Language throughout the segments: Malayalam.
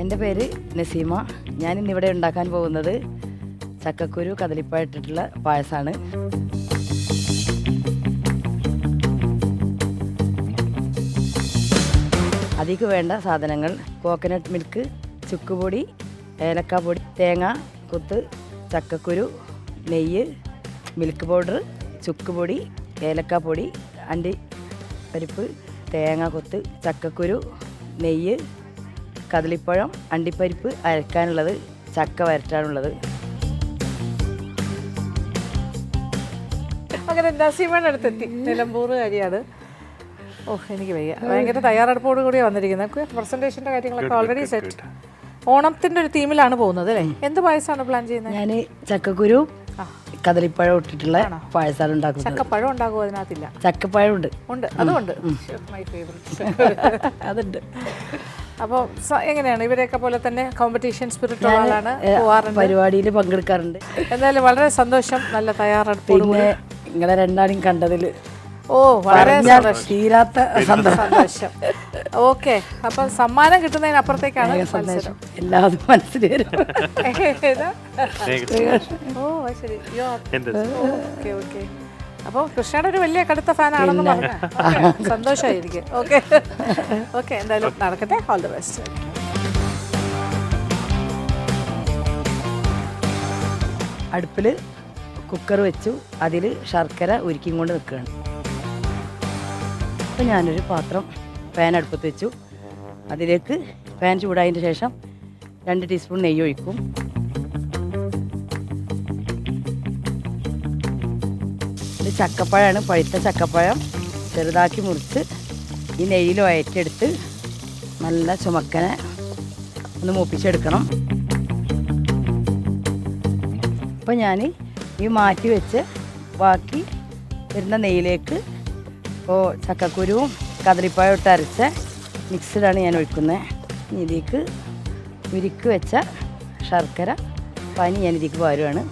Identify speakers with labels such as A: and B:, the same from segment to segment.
A: എൻ്റെ പേര് നസീമ. ഞാൻ ഇന്നിവിടെ ഉണ്ടാക്കാൻ പോകുന്നത് ചക്കക്കുരു കദളിപ്പഴം ഇട്ടിട്ടുള്ള പായസമാണ്. അതിലേക്ക് വേണ്ട സാധനങ്ങൾ: കോക്കനട്ട് മിൽക്ക്, ചുക്കുപൊടി, ഏലക്കാപ്പൊടി, തേങ്ങ കൊത്ത്, ചക്കക്കുരു, നെയ്യ്, മിൽക്ക് പൗഡർ, ചുക്കുപൊടി, ഏലക്കാപ്പൊടി, അണ്ടിപ്പരിപ്പ്, തേങ്ങ കൊത്ത്, ചക്കക്കുരു, നെയ്യ്, കദളിപ്പഴം, അണ്ടിപ്പരിപ്പ് അരക്കാനുള്ളത്, ചക്ക വരട്ടാനുള്ളത്.
B: അങ്ങനെ നസീമയുടെ അടുത്തെത്തി. നിലമ്പൂർ കാര്യമാണ്. എനിക്ക് വയ്യ. ഭയങ്കര തയ്യാറെടുപ്പോട് കൂടിയാണ് വന്നിരിക്കുന്നത്. പ്രസന്റേഷൻ്റെ കാര്യങ്ങളൊക്കെ ഓൾറെഡി സെറ്റ്. ഓണത്തിൻ്റെ ഒരു തീമിലാണ് പോകുന്നത് അല്ലേ? എന്ത് പായസമാണ് പ്ലാൻ ചെയ്യുന്നത്?
A: ഞാൻ ചക്കക്കുരു കദളിപ്പഴം ഇട്ടിട്ടുള്ള പായസമാണ് ഉണ്ടാക്കുന്നത്.
B: ചക്കപ്പഴം ഉണ്ടാകുമോ? അതിനകത്തില്ല.
A: ചക്കപ്പഴം ഉണ്ട്.
B: അതുകൊണ്ട് മൈ ഫേവറേറ്റ് അതുണ്ട്. അപ്പോൾ എങ്ങനെയാണ് ഇവരെയൊക്കെ പോലെ തന്നെ കോമ്പറ്റീഷൻ സ്പിരിറ്റ് ഉള്ള ആളാണ്?
A: പരിപാടിയിൽ പങ്കെടുക്കാറുണ്ട്.
B: എന്തായാലും വളരെ സന്തോഷം. നല്ല തയ്യാറെടുപ്പ്.
A: പിന്നെ നിങ്ങളെ രണ്ടാളും കണ്ടതിൽ
B: വളരെ
A: തീരാത്ത സന്തോഷം.
B: ഓക്കെ, അപ്പം സമ്മാനം കിട്ടുന്നതിനപ്പുറത്തേക്കാണ്
A: സന്തോഷം. എല്ലാതും മനസ്സിൽ വരും.
B: ശരി. Okay okay. അപ്പോൾ കൃഷ്ണയുടെ ഒരു വലിയ കടുത്ത ഫാനാണെന്ന് പറഞ്ഞു. സന്തോഷമായിരിക്കും. ഓക്കെ ഓക്കെ, എന്തായാലും നടക്കട്ടെ. All the best.
A: അടുപ്പിൽ കുക്കർ വെച്ചു. അതിൽ ശർക്കര ഉരുക്കിയും കൊണ്ട് നിൽക്കുകയാണ്. അപ്പോൾ ഞാനൊരു പാൻ അടുപ്പത്ത് വെച്ചു. അതിലേക്ക് പാൻ ചൂടായതിന് ശേഷം 2 ടീസ്പൂൺ നെയ്യ് ഒഴിക്കും. ഇത് ചക്കപ്പഴമാണ്. പഴുത്ത ചക്കപ്പഴം ചെറുതാക്കി മുറിച്ച് ഈ നെയ്യിൽ വയറ്റിയെടുത്ത് നല്ല ചുമക്കനെ ഒന്ന് മൂപ്പിച്ചെടുക്കണം. അപ്പോൾ ഞാൻ ഈ മാറ്റി വെച്ച് ബാക്കി വരുന്ന നെയ്യിലേക്ക് ഇപ്പോൾ ചക്കക്കുരുവും കദളിപ്പഴം ഇട്ട് അരച്ച മിക്സ്ഡാണ് ഞാൻ ഒഴിക്കുന്നത്. ഇതിലേക്ക് ഉരുക്കി വെച്ച ശർക്കര പാനി ഞാൻ ഇതിലേക്ക് പകരുവാണ്.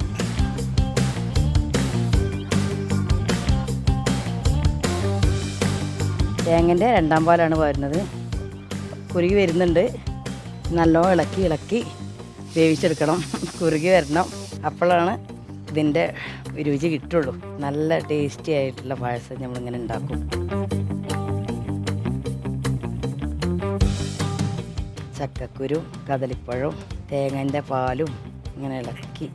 A: തേങ്ങൻ്റെ 2ാം പാലാണ് പകരുന്നത്. കുറുകി വരുന്നുണ്ട്. നല്ലോണം ഇളക്കി വേവിച്ചെടുക്കണം. കുറുകി വരണം. അപ്പോഴാണ് ഇതിൻ്റെ രുചി കിട്ടുള്ളൂ. നല്ല ടേസ്റ്റി ആയിട്ടുള്ള പായസം നമ്മളിങ്ങനെ ഉണ്ടാക്കും. ചക്കക്കുരു കദളിപ്പഴവും തേങ്ങൻ്റെ പാലും ഇങ്ങനെ ഇളക്കി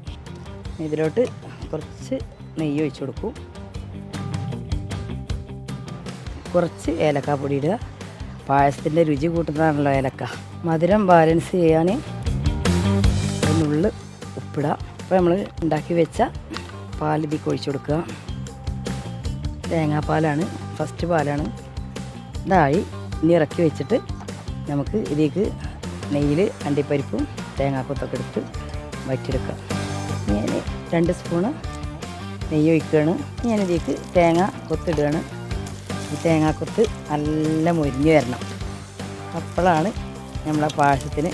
A: ഇതിലോട്ട് കുറച്ച് നെയ്യ് ഒഴിച്ചു കൊടുക്കും. കുറച്ച് ഏലക്കാപ്പൊടി ഇടുക. പായസത്തിൻ്റെ രുചി കൂട്ടുന്നതാണല്ലോ ഏലക്ക. മധുരം ബാലൻസ് ചെയ്യാൻ ഒന്നുള്ളിൽ ഉപ്പിടുക. അപ്പോൾ നമ്മൾ ഉണ്ടാക്കി വെച്ച പാൽ ഇതിലേക്ക് ഒഴിച്ചു കൊടുക്കുക. തേങ്ങാപ്പാലാണ്, ഫസ്റ്റ് പാലാണ്. ഇതായി ഇനി ഇറക്കി വെച്ചിട്ട് നമുക്ക് ഇതിലേക്ക് നെയ്യിൽ അണ്ടിപ്പരിപ്പും തേങ്ങാക്കൊത്തൊക്കെ എടുത്ത് വറ്റിയെടുക്കുക. ഞാൻ 2 സ്പൂണ് നെയ്യ് ഒഴിക്കുകയാണ്. ഞാനിതിലേക്ക് തേങ്ങ കൊത്തിടുകയാണ്. ഈ തേങ്ങാക്കൊത്ത് നല്ല മൊരിഞ്ഞ് വരണം. അപ്പോഴാണ് നമ്മളെ പായസത്തിന്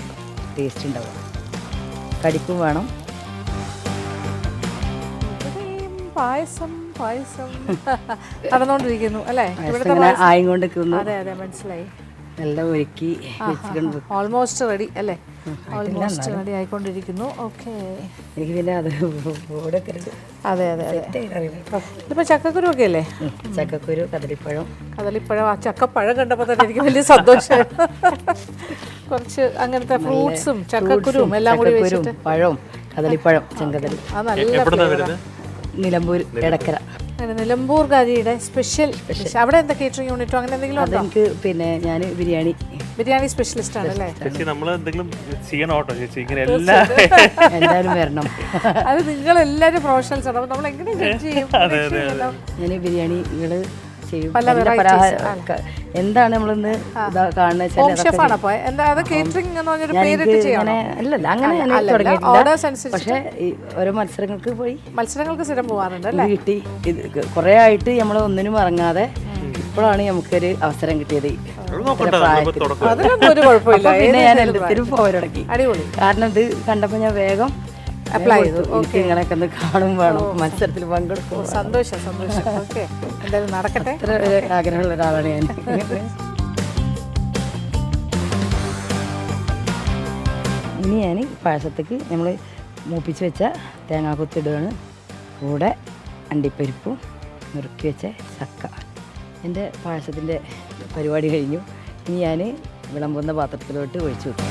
A: ടേസ്റ്റ് ഉണ്ടാവുക. കടിക്കും വേണം.
B: പായസം നടന്നുകൊണ്ടിരിക്കുന്നു അല്ലേ?
A: ആയും കൊണ്ടിരിക്കുന്നു.
B: അതെ അതെ, മനസ്സിലായി.
A: നല്ല ഒരുക്കി
B: ഓൾമോസ്റ്റ് റെഡി അല്ലേ? ഓൾമോസ്റ്റ് റെഡി ആയിക്കൊണ്ടിരിക്കുന്നു. ഓക്കെ,
A: എനിക്ക് പിന്നെ അത്
B: അതെ അതെ അതെ. ഇതിപ്പോൾ ചക്കക്കുരു ഒക്കെ അല്ലേ?
A: ചക്കക്കുരു കദളിപ്പഴം.
B: ആ ചക്കപ്പഴം കണ്ടപ്പോൾ തന്നെ എനിക്ക് വലിയ സന്തോഷമായിരുന്നു. കുറച്ച് അങ്ങനത്തെ ഫ്രൂട്ട്സും ചക്കക്കുരുവും എല്ലാം കൂടി വെച്ചിട്ട്
A: പഴവും കദളിപ്പഴം ചെങ്കദളി.
B: അത് നല്ല
A: നിലമ്പൂർ എടക്കര.
B: നിലമ്പൂർകാരിയുടെ സ്പെഷ്യൽ. അവിടെ എന്താ കേറ്ററിംഗ് യൂണിറ്റോ അങ്ങനെ എന്തെങ്കിലും ഉണ്ടോ?
A: എനിക്ക് പിന്നെ ഞാൻ ബിരിയാണി
B: സ്പെഷ്യലിസ്റ്റ് ആണ് അല്ലേ?
A: എന്തായാലും വരണം.
B: അത് നിങ്ങൾ എല്ലാവരും പ്രൊഫഷണൽസ് ആണ്. നമ്മൾ എങ്ങനെ ജഡ്ജ് ചെയ്യും?
A: ഞാൻ ബിരിയാണികൾ ചെയ്യും. എന്താണ് നമ്മളിന്ന് കാണുന്നത്? അല്ലല്ല, അങ്ങനെ തുടങ്ങിയിട്ടില്ല. പക്ഷേ ഓരോ മത്സരങ്ങൾക്ക്
B: സ്ഥിരം പോകാറുണ്ട്
A: കിട്ടി. കുറേ ആയിട്ട് നമ്മൾ ഒന്നിനും ഇറങ്ങാതെ ഇപ്പോഴാണ് നമുക്കൊരു അവസരം കിട്ടിയത്. പിന്നെ ഞാൻ എല്ലാത്തിനും പോകാൻ തുടങ്ങി. കാരണം ഇത് കണ്ടപ്പോൾ ഞാൻ വേഗം അപ്ലൈ ചെയ്തു. നിങ്ങളൊക്കെ ഒന്ന് കാണും വേണം, മത്സരത്തിൽ പങ്കെടുക്കും.
B: സന്തോഷം. ഓക്കെ, എന്തായാലും നടക്കട്ടെ.
A: അത്ര ആഗ്രഹമുള്ള ഒരാളാണ് ഞാൻ. ഇനി ഞാൻ പായസത്തേക്ക് നമ്മൾ മൂപ്പിച്ച് വെച്ച തേങ്ങാക്കൊത്തിടുകയാണ്. കൂടെ അണ്ടിപ്പരിപ്പും നുറുക്കി വെച്ച ചക്ക. എൻ്റെ പായസത്തിൻ്റെ പരിപാടി കഴിഞ്ഞു. ഇനി ഞാൻ വിളമ്പുന്ന പാത്രത്തിലോട്ട് ഒഴിച്ചു വെക്കും.